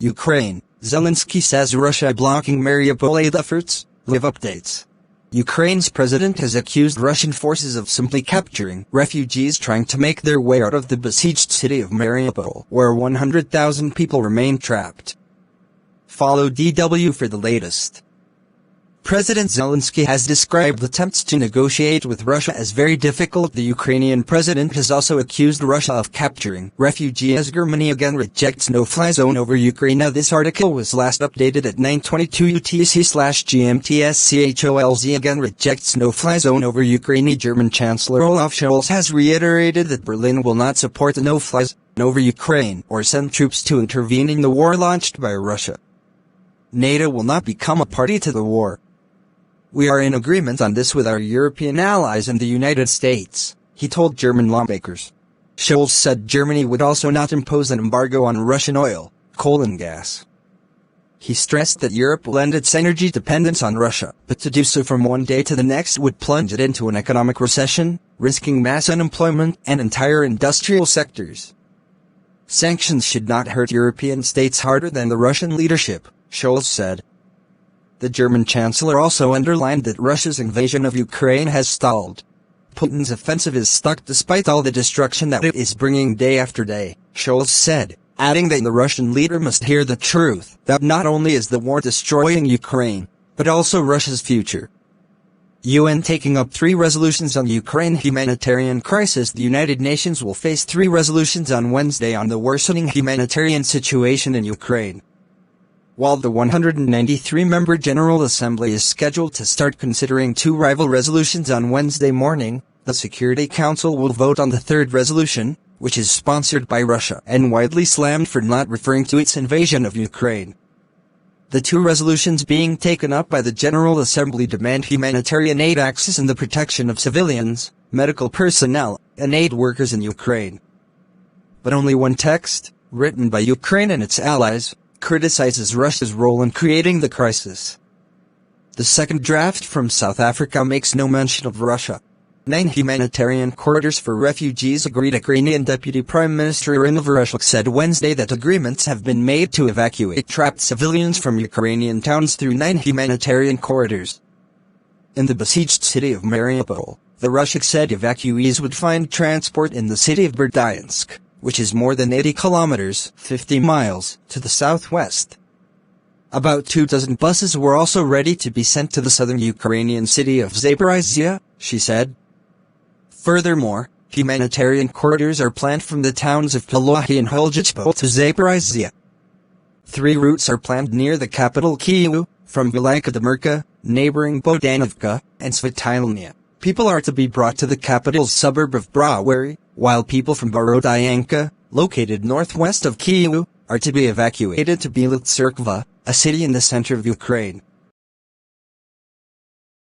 Ukraine, Zelenskyy says Russia blocking Mariupol aid efforts. Live updates. Ukraine's president has accused Russian forces of simply capturing refugees trying to make their way out of the besieged city of Mariupol, where 100,000 people remain trapped. Follow DW for the latest. President Zelenskyy has described attempts to negotiate with Russia as very difficult. The Ukrainian president has also accused Russia of capturing refugees. Germany again rejects no-fly zone over Ukraine. Now this article was last updated at 9:22 UTC/GMT. Again rejects no-fly zone over Ukraine. German Chancellor Olaf Scholz has reiterated that Berlin will not support the no-fly zone over Ukraine or send troops to intervene in the war launched by Russia. NATO will not become a party to the war. We are in agreement on this with our European allies and the United States, he told German lawmakers. Scholz said Germany would also not impose an embargo on Russian oil, coal and gas. He stressed that Europe will end its energy dependence on Russia, but to do so from one day to the next would plunge it into an economic recession, risking mass unemployment and entire industrial sectors. Sanctions should not hurt European states harder than the Russian leadership, Scholz said. The German Chancellor also underlined that Russia's invasion of Ukraine has stalled. Putin's offensive is stuck despite all the destruction that it is bringing day after day, Scholz said, adding that the Russian leader must hear the truth, that not only is the war destroying Ukraine, but also Russia's future. UN taking up 3 resolutions on Ukraine humanitarian crisis. The United Nations will face 3 resolutions on Wednesday on the worsening humanitarian situation in Ukraine. While the 193-member General Assembly is scheduled to start considering 2 rival resolutions on Wednesday morning, the Security Council will vote on the 3rd resolution, which is sponsored by Russia and widely slammed for not referring to its invasion of Ukraine. The 2 resolutions being taken up by the General Assembly demand humanitarian aid access and the protection of civilians, medical personnel, and aid workers in Ukraine. But only one text, written by Ukraine and its allies, criticizes Russia's role in creating the crisis. The second draft from South Africa makes no mention of Russia. 9 humanitarian corridors for refugees agreed. Ukrainian Deputy Prime Minister Irina Vereshchuk said Wednesday that agreements have been made to evacuate trapped civilians from Ukrainian towns through 9 humanitarian corridors. In the besieged city of Mariupol, Vereshchuk said evacuees would find transport in the city of Berdyansk, which is more than 80 kilometers, 50 miles, to the southwest. About 24 buses were also ready to be sent to the southern Ukrainian city of Zaporizhzhia, she said. Furthermore, humanitarian corridors are planned from the towns of Polohi and Holzhchpol to Zaporizhzhia. 3 routes are planned near the capital Kyiv, from Velika Demirka, neighboring Bohdanovka, and Svitylnya. People are to be brought to the capital's suburb of Brawary, while people from Borodyanka, located northwest of Kyiv, are to be evacuated to Bielotserkva, a city in the center of Ukraine.